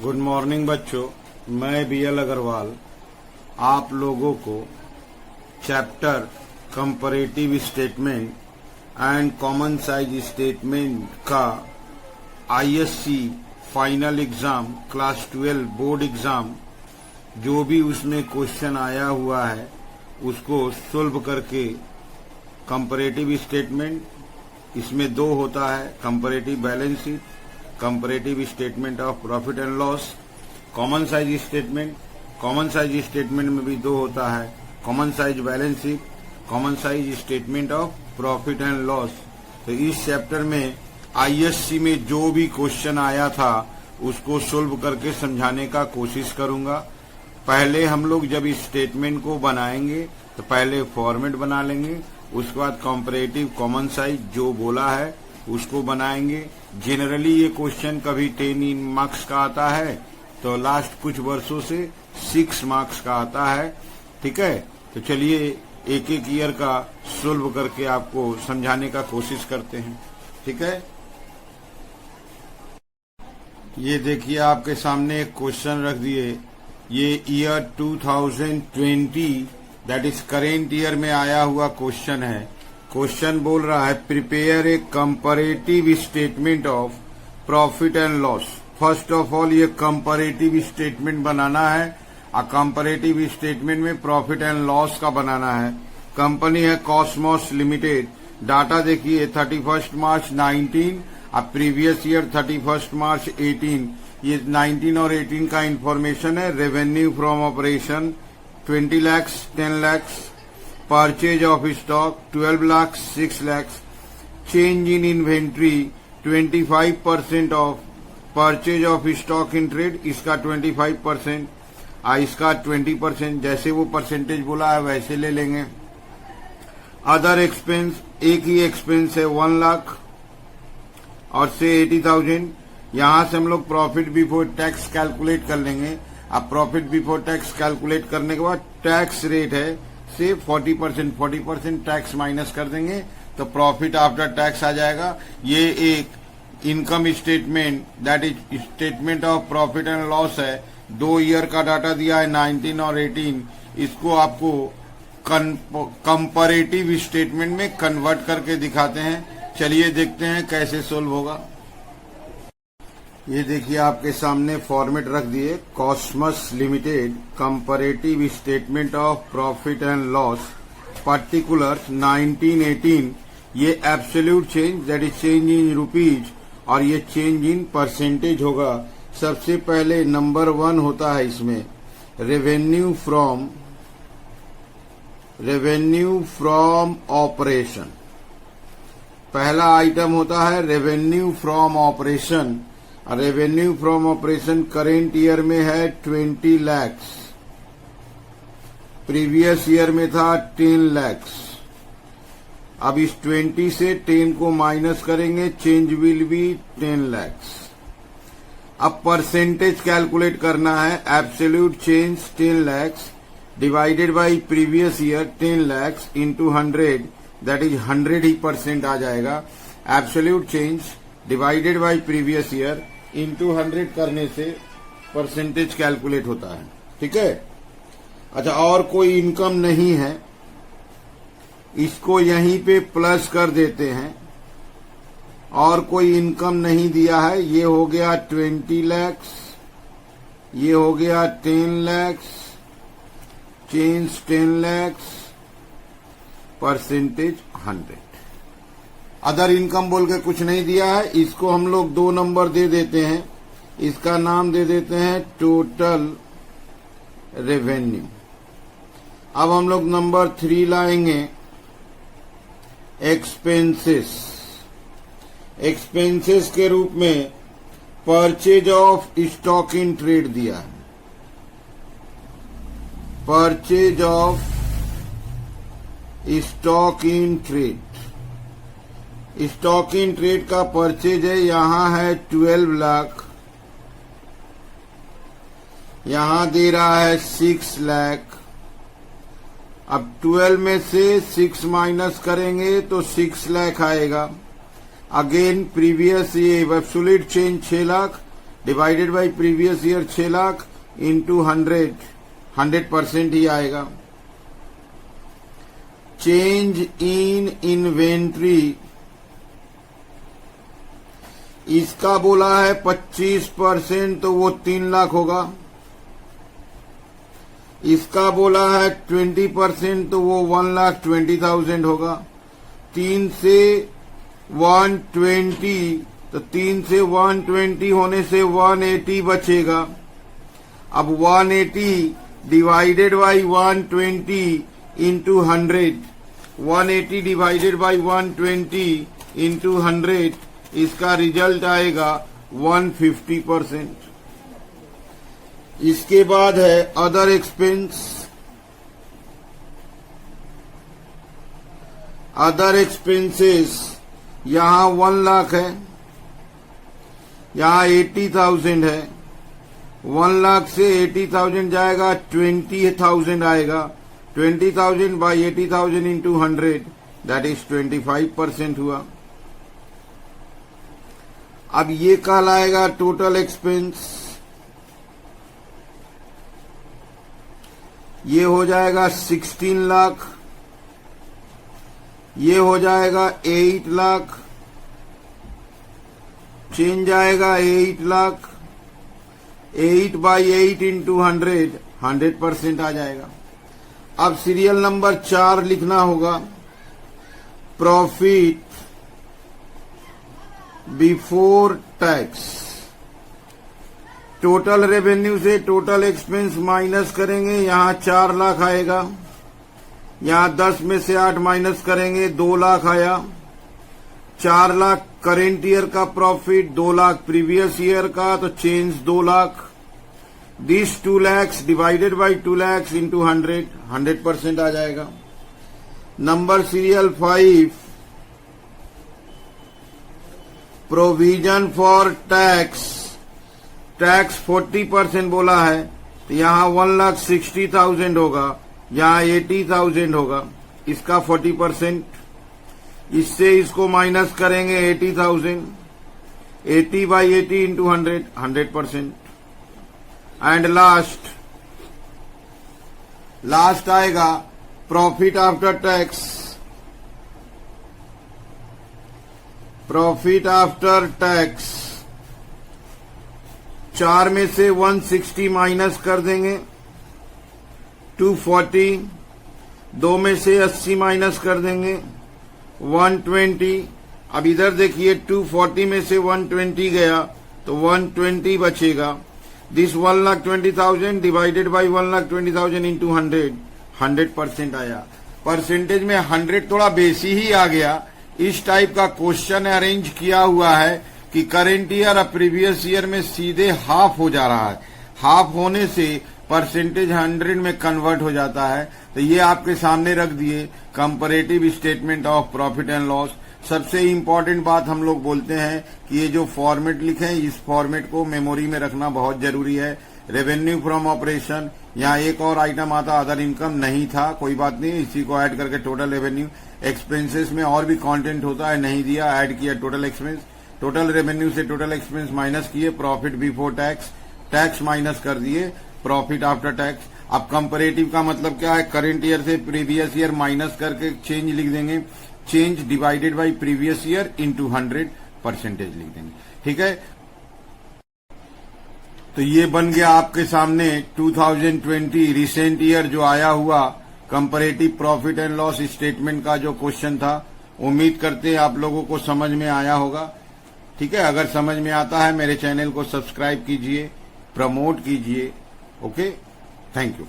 Good morning बच्चों, मैं BL Agarwal आप लोगों को chapter comparative statement and common size statement का ISC final exam class 12 board exam जो भी उसमें क्वेश्चन आया हुआ है उसको सोल्व करके कंपैरेटिव स्टेटमेंट इसमें दो होता है, comparative balance sheet, comparative statement of profit and loss, common size statement. Common size statement में भी दो होता है, common size balance sheet, common size statement of profit and loss. तो इस चैप्टर में आईएससी में जो भी क्वेश्चन आया था उसको सोल्व करके समझाने का कोशिश करूंगा। पहले हम लोग जब इस स्टेटमेंट को बनाएंगे तो पहले फॉर्मेट बना लेंगे, उसके बाद कंपैरेटिव कॉमन साइज जो बोला है उसको बनाएंगे। जनरली ये क्वेश्चन कभी 10 मार्क्स का आता है तो लास्ट कुछ वर्षों से 6 मार्क्स का आता है। ठीक है, तो चलिए एक एक ईयर का सोल्व करके आपको समझाने का कोशिश करते हैं। ठीक है, ये देखिए आपके सामने एक क्वेश्चन रख दिए। ये year 2020 that is current year में आया हुआ क्वेश्चन है। क्वेश्चन बोल रहा है prepare a comparative statement of profit and loss. First of all ये कंपैरेटिव स्टेटमेंट बनाना है और कंपैरेटिव स्टेटमेंट में प्रॉफिट एंड लॉस का बनाना है। कंपनी है कॉस्मोस लिमिटेड। डाटा देखिए 31 मार्च 19 और प्रीवियस ईयर 31 मार्च 18। ये 19 और 18 का इंफॉर्मेशन है। Revenue from operation 20 lakhs, 10 lakhs, purchase of stock 12 lakhs, 6 lakhs, change in inventory 25% of purchase of stock in trade, इसका 25%, इसका 20%, जैसे वो परसेंटेज बोला है वैसे ले लेंगे। अदर एक्सपेंस, एक ही एक्सपेंस है 1 लाख और से 80,000। यहां से हम लोग प्रॉफिट बिफोर टैक्स कैलकुलेट कर लेंगे। अब प्रॉफिट बिफोर टैक्स कैलकुलेट करने के बाद टैक्स रेट है से 40% टैक्स माइनस कर देंगे तो प्रॉफिट आफ्टर टैक्स आ जाएगा। ये एक income statement that is statement of profit and loss है। 2 ईयर का डाटा दिया है 19 और 18। इसको आपको कंपैरेटिव स्टेटमेंट में कन्वर्ट करके दिखाते हैं। चलिए देखते हैं कैसे सोल्व होगा। ये देखिए आपके सामने फॉर्मेट रख दिए। Cosmos limited comparative statement of profit and loss particulars 1918। ये absolute change that is change in rupees और ये चेंज इन परसेंटेज होगा। सबसे पहले नंबर 1 होता है इसमें रेवेन्यू फ्रॉम ऑपरेशन। पहला आइटम होता है revenue from operation. Revenue from operation current year में है 20 lakhs, प्रीवियस ईयर में था 10 lakhs। अब इस 20 से 10 को माइनस करेंगे, चेंज विल बी 10 lakhs। अब परसेंटेज कैलकुलेट करना है। Absolute change 10 lakhs divided by previous year 10 lakhs into 100 that is 100 ही % आ जाएगा। Absolute change divided by previous year into 100 करने से परसेंटेज कैलकुलेट होता है। ठीक है, अच्छा और कोई इनकम नहीं है, इसको यहीं पे प्लस कर देते हैं। और कोई इनकम नहीं दिया है। ये हो गया 20 lakhs, ये हो गया 10 lakhs, change 10 lakhs, percentage 100। Other income बोल के कुछ नहीं दिया है। इसको हम लोग 2 नंबर दे देते हैं। इसका नाम दे देते हैं टोटल रेवेन्यू। अब हम लोग नंबर 3 लाएंगे एक्सपेंसेस। एक्सपेंसेस के रूप में purchase of stock in trade दिया है। Purchase of stock in trade. Stock in trade का परचेज है, यहां है 12 लाख, यहां दे रहा है 6 लाख। अब 12 में से 6 माइनस करेंगे तो 6 लाख आएगा। अगेन प्रीवियस ये absolute change 6 lakh, divided by previous year 6 lakh into 100% ही आएगा। चेंज इन इन्वेंट्री, इसका बोला है 25%, तो वो 3 लाख होगा। इसका बोला है 20%, तो वो 1,20,000 होगा। 3 से 120, तो 3 से 120 होने से 180 बचेगा। अब 180 divided by 120 into 100, 180 divided by 120 into 100, इसका रिजल्ट आएगा 150%। इसके बाद है अदर एक्सपेंस। अदर एक्सपेंसेस यहां 1 लाख है, यहां 80,000 है। 1 लाख से 80,000 जाएगा, 20,000 आएगा। 20,000 बाई 80,000 इंटू 100, दैट इज 25% हुआ। अब ये कहलाएगा टोटल एक्सपेंस। ये हो जाएगा 16 लाख, ये हो जाएगा 8 लाख, चेंज आएगा 8 लाख। 8 बाई 8 इंटू 100% आ जाएगा। अब सीरियल नंबर 4 लिखना होगा। Profit before tax, total revenue से टोटल एक्सपेंस माइनस करेंगे, यहां 4 लाख आएगा। यहां 10 में से 8 माइनस करेंगे, 2 लाख आया। 4 लाख करेंट ईयर का प्रॉफिट, 2 लाख प्रीवियस ईयर का, तो change 2 lakh. This 2 lakhs divided by 2 lakhs into 100% आ जाएगा। Number serial 5, provision for tax. Tax 40% बोला है, तो यहां 1,60,000 होगा, यहां 80,000 होगा। इसका 40%, इससे इसको माइनस करेंगे 80,000। 80 बाई 80 इंटू 100%। एंड लास्ट आएगा profit after tax. Profit after tax 4 में से 160 माइनस कर देंगे, 240। 2 में से 80 माइनस कर देंगे, 120। अब इधर देखिए 240 में से 120 गया, तो 120 बचेगा। दिस 1,20,000 डिवाइडेड बाई 1,20,000 इंटू 100% आया। परसेंटेज में 100 थोड़ा बेसी ही आ गया। इस टाइप का क्वेश्चन अरेंज किया हुआ है कि करेंट ईयर और प्रीवियस ईयर में सीधे हाफ हो जा रहा है। हाफ होने से परसेंटेज 100 में कन्वर्ट हो जाता है। तो ये आपके सामने रख दिए comparative statement of profit and loss. सबसे इम्पोर्टेंट बात हम लोग बोलते हैं कि ये जो फॉर्मेट लिखे हैं, इस फॉर्मेट को मेमोरी में रखना बहुत जरूरी है। रेवेन्यू फ्रॉम ऑपरेशन, यहाँ एक और आइटम आता अदर इनकम नहीं था, कोई बात नहीं, इसी को ऐड करके टोटल रेवेन्यू। एक्सपेंसेस में और भी कंटेंट होता है, नहीं दिया, ऐड किया टोटल एक्सपेंस। टोटल रेवेन्यू से टोटल एक्सपेंस माइनस किए, profit before tax, tax minus कर दिए, प्रॉफिट आफ्टर टैक्स। अब कंपैरेटिव का मतलब क्या है, करेंट ईयर से प्रीवियस ईयर माइनस करके चेंज लिख देंगे, change divided by previous year into 100% लिख देंगे। ठीक है, तो ये बन गया आपके सामने 2020 रिसेंट ईयर जो आया हुआ comparative profit and loss statement का जो क्वेश्चन था। उम्मीद करते हैं आप लोगों को समझ में आया होगा। ठीक है, अगर समझ में आता है मेरे चैनल को सब्सक्राइब कीजिए, प्रमोट कीजिए। Okay, thank you.